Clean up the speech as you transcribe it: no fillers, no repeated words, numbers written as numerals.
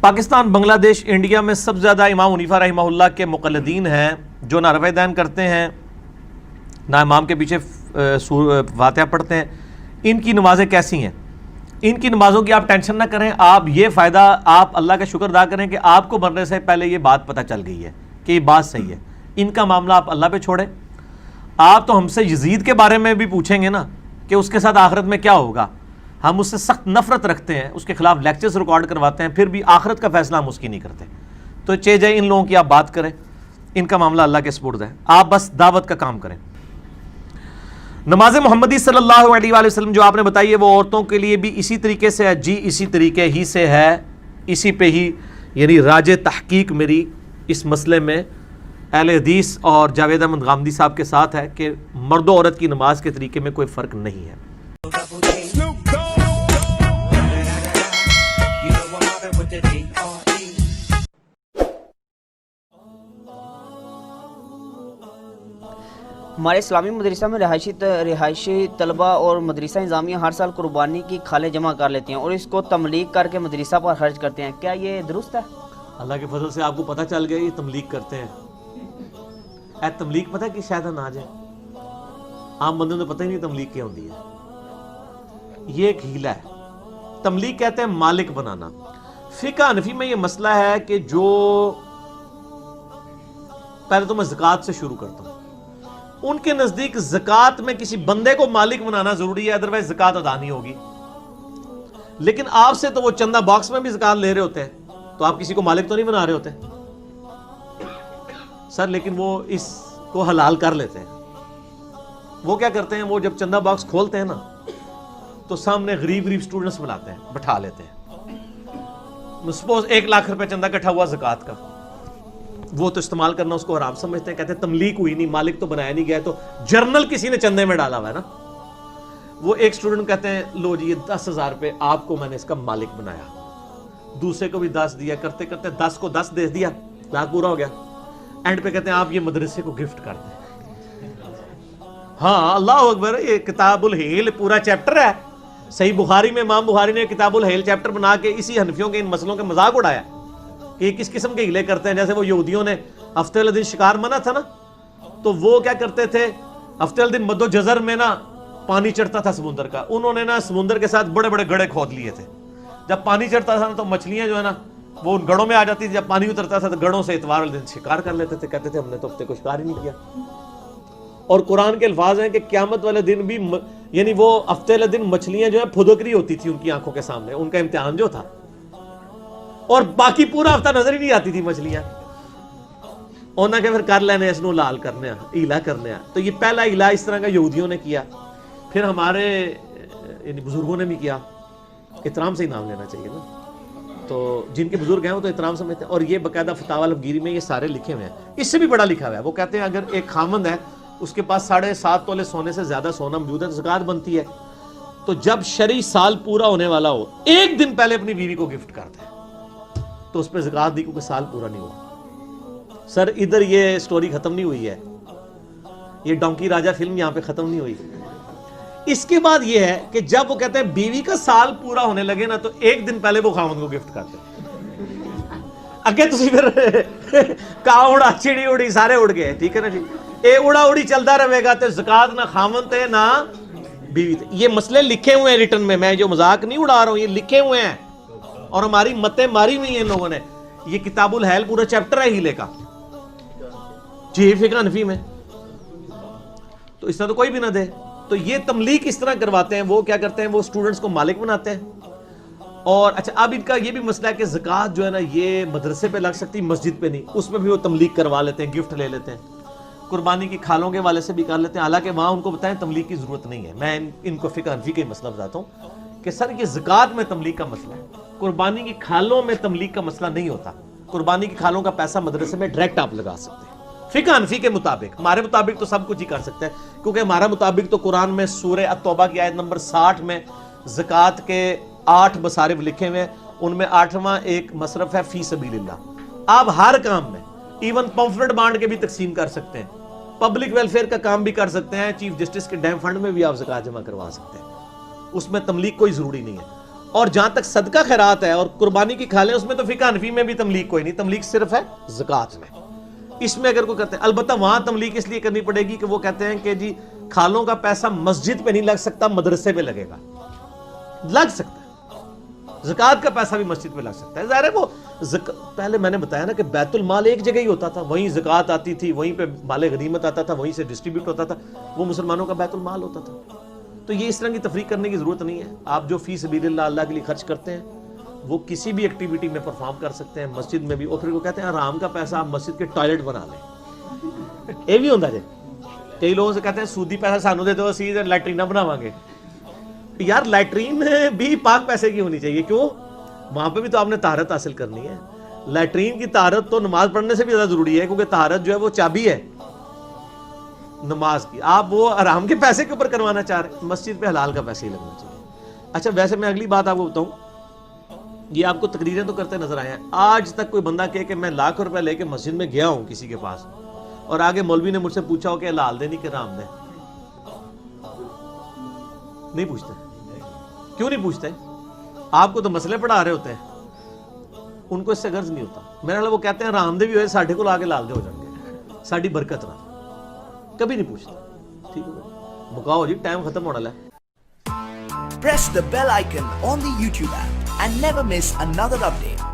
پاکستان، بنگلہ دیش، انڈیا میں سب سے زیادہ امام حنیفہ رحمہ اللہ کے مقلدین ہیں جو نہ رفع دین کرتے ہیں نہ امام کے پیچھے فاتحہ پڑھتے ہیں. ان کی نمازیں کیسی ہیں؟ ان کی نمازوں کی آپ ٹینشن نہ کریں. آپ یہ فائدہ، آپ اللہ کا شکر ادا کریں کہ آپ کو مرنے سے پہلے یہ بات پتہ چل گئی ہے کہ یہ بات صحیح ہے. ان کا معاملہ آپ اللہ پہ چھوڑیں. آپ تو ہم سے یزید کے بارے میں بھی پوچھیں گے نا کہ اس کے ساتھ آخرت میں کیا ہوگا. ہم اس سے سخت نفرت رکھتے ہیں، اس کے خلاف لیکچرز ریکارڈ کرواتے ہیں، پھر بھی آخرت کا فیصلہ ہم اس کی نہیں کرتے. تو جائے ان لوگوں کی آپ بات کریں، ان کا معاملہ اللہ کے سپرد ہے. آپ بس دعوت کا کام کریں. نماز محمدی صلی اللہ علیہ وآلہ وسلم جو آپ نے بتائی ہے وہ عورتوں کے لیے بھی اسی طریقے سے ہے. جی اسی طریقے ہی سے ہے، اسی پہ ہی یعنی راج تحقیق میری اس مسئلے میں اہل حدیث اور جاوید احمد غامدی صاحب کے ساتھ ہے کہ مرد و عورت کی نماز کے طریقے میں کوئی فرق نہیں ہے. ہمارے اسلامی مدرسہ میں رہائشی طلبہ اور مدرسہ انظامیہ ہر سال قربانی کی کھالیں جمع کر لیتی ہیں اور اس کو تملیغ کر کے مدرسہ پر خرچ کرتے ہیں. کیا یہ درست ہے؟ اللہ کے فضل سے آپ کو پتہ چل گیا یہ تملیغ کرتے ہیں. اے تملیغ پتہ ہے کہ شاید نہ جائے، عام بندوں کو پتہ ہی نہیں تملیغ کیا ہوتی ہے. یہ ایک ہیلا ہے. تملیغ کہتے ہیں مالک بنانا. فقہ حنفی میں یہ مسئلہ ہے کہ جو پہلے تو میں زکوٰۃ سے شروع کرتا ہوں. ان کے نزدیک زکوٰۃ میں کسی بندے کو مالک بنانا ضروری ہے، ادروائز زکوٰۃ ادا نہیں ہوگی. لیکن آپ سے تو وہ چندہ باکس میں بھی زکوٰۃ لے رہے ہوتے ہیں، تو آپ کسی کو مالک تو نہیں بنا رہے ہوتے سر. لیکن وہ اس کو حلال کر لیتے ہیں. وہ کیا کرتے ہیں، وہ جب چندہ باکس کھولتے ہیں نا تو سامنے غریب اسٹوڈنٹس بلاتے ہیں، بٹھا لیتے ہیں. سپوز 1 لاکھ روپے چندہ اکٹھا ہوا زکوٰۃ کا، وہ تو استعمال کرنا اس کو حرام سمجھتے ہیں. کہتے ہیں تملیغ ہوئی نہیں، مالک تو بنایا نہیں گیا، تو جرنل کسی نے چندے میں ڈالا ہوا ہے نا. وہ ایک اسٹوڈنٹ کہتے ہیں لو جی یہ 10,000 روپے آپ کو میں نے اس کا مالک بنایا. دوسرے کو بھی 10 دیا، کرتے کرتے 10 کو 10 دے دیا، لاکھ پورا ہو گیا. اینڈ پہ کہتے ہیں آپ یہ مدرسے کو گفٹ کر دیں. ہاں اللہ اکبر، یہ کتاب الحیل پورا چیپٹر ہے. صحیح بخاری میں امام بخاری نے کتاب الحیل چیپٹر بنا کے اسی حنفیوں کے ان مسئلوں کے مذاق اڑایا کہ یہ کس قسم کے ہیلے کرتے ہیں. جیسے وہ یہودیوں نے ہفتے والے دن شکار منع تھا نا، تو وہ کیا کرتے تھے، ہفتے والے دن مد و جزر میں نا پانی چڑھتا تھا سمندر کا، انہوں نے نا سمندر کے ساتھ بڑے بڑے گڑھے کھود لیے تھے. جب پانی چڑھتا تھا نا تو مچھلیاں جو ہے نا وہ ان گڑھوں میں آ جاتی تھی. جب پانی اترتا تھا تو گڑھوں سے اتوار والے دن شکار کر لیتے تھے. کہتے تھے ہم نے تو ہفتے کو شکار ہی نہیں کیا. اور قرآن کے الفاظ ہیں کہ قیامت والے دن بھی یعنی وہ ہفتے والے دن مچھلیاں جو ہیں پھدکری ہوتی تھی ان کی آنکھوں کے سامنے، ان کا امتحان جو تھا، اور باقی پورا ہفتہ نظر ہی نہیں آتی تھی مچھلیاں. اور نہ کہ پھر کر لینے اس نو لال کرنے ہیلا کرنے. تو یہ پہلا ہیلا اس طرح کا یہودیوں نے کیا، پھر ہمارے یعنی بزرگوں نے بھی کیا. احترام سے ہی نام لینا چاہیے نا. تو جن کے بزرگ ہیں وہ تو احترام سمجھتے ہیں. اور یہ باقاعدہ فتاوی العلمگیری میں یہ سارے لکھے ہوئے ہیں. اس سے بھی بڑا لکھا ہوا ہے. وہ کہتے ہیں اگر ایک خامند ہے اس کے پاس 7.5 تولے سونے سے زیادہ سونا موجود ہے تو زکوٰۃ بنتی ہے. تو جب شرعی سال پورا ہونے والا ہو 1 دن پہلے اپنی بیوی کو گفٹ کرتا ہے تو اس پہ زکوٰۃ دی، کیونکہ سال پورا نہیں ہوا. سر ادھر یہ سٹوری ختم نہیں ہوئی ہے، یہ ڈونکی راجہ فلم یہاں پہ ختم نہیں ہوئی. اس کے بعد یہ ہے کہ جب وہ کہتے ہیں بیوی کا سال پورا ہونے لگے نا تو 1 دن پہلے وہ خاوند کو گفٹ کرتے ہیں. اگے تسی پھر کاں اڑا چڑی اڑی سارے اڑ گئے، ٹھیک ہے نا جی. اے اڑا اڑی چلتا رہے گا تو زکوٰۃ نہ خاوند تے نہ بیوی تے. یہ مسئلے لکھے ہوئے ہیں ریٹن میں جو مذاق نہیں اڑا رہا ہوں، یہ لکھے ہوئے ہیں اور ہماری متیں ماری ہوئی ہیں ان لوگوں نے. یہ کتاب الحیل پورا چیپٹر ہے ہیلے کا جی فقہ حنفی میں. تو اس طرح تو کوئی بھی نہ دے. تو یہ تملیغ اس طرح کرواتے ہیں. وہ کیا کرتے ہیں، وہ اسٹوڈنٹس کو مالک بناتے ہیں. اور اچھا اب ان کا یہ بھی مسئلہ ہے کہ زکوٰۃ جو ہے نا یہ مدرسے پہ لگ سکتی، مسجد پہ نہیں. اس میں بھی وہ تملیغ کروا لیتے ہیں، گفٹ لے لیتے ہیں. قربانی کی کھالوں کے والے سے بھی کر لیتے ہیں، حالانکہ وہاں ان کو بتائیں تملیغ کی ضرورت نہیں ہے. میں ان کو فقہ حنفی کا مسئلہ بتاتا ہوں کہ سر یہ زکوٰۃ میں تملیغ کا مسئلہ ہے، قربانی کی کھالوں میں تملیغ کا مسئلہ نہیں ہوتا. قربانی کی کھالوں کا پیسہ مدرسے میں ڈائریکٹ آپ لگا سکتے ہیں فقہ حنفی کے مطابق. ہمارے مطابق تو سب کچھ ہی کر سکتے ہیں، کیونکہ ہمارا مطابق تو قرآن میں سورہ التوبہ کی آیت نمبر 60 میں زکوٰۃ کے 8 مصارف لکھے ہوئے ہیں. ان میں 8واں ایک مصرف ہے فی سبیل اللہ. آپ ہر کام میں ایون پمفلٹ بانٹ کے بھی تقسیم کر سکتے ہیں، پبلک ویلفیئر کا کام بھی کر سکتے ہیں، چیف جسٹس کے ڈیم فنڈ میں بھی آپ زکوٰۃ جمع کروا سکتے ہیں. اس میں تملیغ کوئی ضروری نہیں ہے. اور جہاں تک صدقہ خیرات ہے اور قربانی کی کھالیں اس میں تو فقہ حنفی میں بھی تملیغ کوئی نہیں, تملیغ صرف ہے زکوٰۃ میں. اس میں اگر کوئی کرتے ہیں, البتہ وہاں تملیغ اس لیے کرنی پڑے گی کہ وہ کہتے ہیں کہ جی کھالوں کا پیسہ مسجد پہ نہیں لگ سکتا, مدرسے پہ لگے گا. لگ سکتا ہے, زکوٰۃ کا پیسہ بھی مسجد پہ لگ سکتا ہے. ظاہر ہے وہ پہلے میں نے بتایا نا کہ بیت المال ایک جگہ ہی ہوتا تھا, وہیں زکوٰۃ آتی تھی, وہیں پہ مال غنیمت آتا تھا, وہیں سے ڈسٹریبیوٹ ہوتا تھا, وہ مسلمانوں کا بیت المال ہوتا تھا. تو یہ اس طرح کی تفریق کرنے کی ضرورت نہیں ہے. آپ جو فی سبیل اللہ اللہ کے لیے خرچ کرتے ہیں وہ کسی بھی ایکٹیویٹی میں پرفارم کر سکتے ہیں, مسجد میں بھی. اور پھر وہ کہتے ہیں حرام کا پیسہ آپ مسجد کے ٹوائلٹ بنا لیں, یہ بھی ہوتا ہے. کئی لوگوں سے کہتے ہیں سودی پیسہ سانو دے دو اسی لیٹرینہ بناواں گے. یار لیٹرین بھی پاک پیسے کی ہونی چاہیے, کیوں؟ وہاں پہ بھی تو آپ نے طہارت حاصل کرنی ہے. لیٹرین کی طہارت تو نماز پڑھنے سے بھی زیادہ ضروری ہے, کیونکہ طہارت جو ہے وہ چابی ہے نماز کی. آپ وہ حرام کے پیسے کے اوپر کروانا چاہ رہے ہیں, مسجد پہ حلال کا پیسے ہی لگنا چاہیے. اچھا ویسے میں اگلی بات آپ کو بتاؤں, یہ آپ کو تقریریں تو کرتے نظر آئے ہیں, آج تک کوئی بندہ کہے کہ میں لاکھ روپے لے کے مسجد میں گیا ہوں کسی کے پاس اور آگے مولوی نے مجھ سے پوچھا ہو کہ حلال دے نہیں کہ حرام دے, نہیں پوچھتے. کیوں نہیں پوچھتے؟ آپ کو تو مسئلے پڑھا رہے ہوتے ہیں, ان کو اس سے غرض نہیں ہوتا. میرا وہ کہتے ہیں حرام دے بھی ہوئے ساڈے کو آگے لال دے ہو جائیں گے, ساڈی برکت رہا. کبھی نہیں پوچھتا. ٹھیک ہے مکاؤ جی, ٹائم ختم ہونے والا ہے. Press the bell icon on the YouTube app and never miss another update.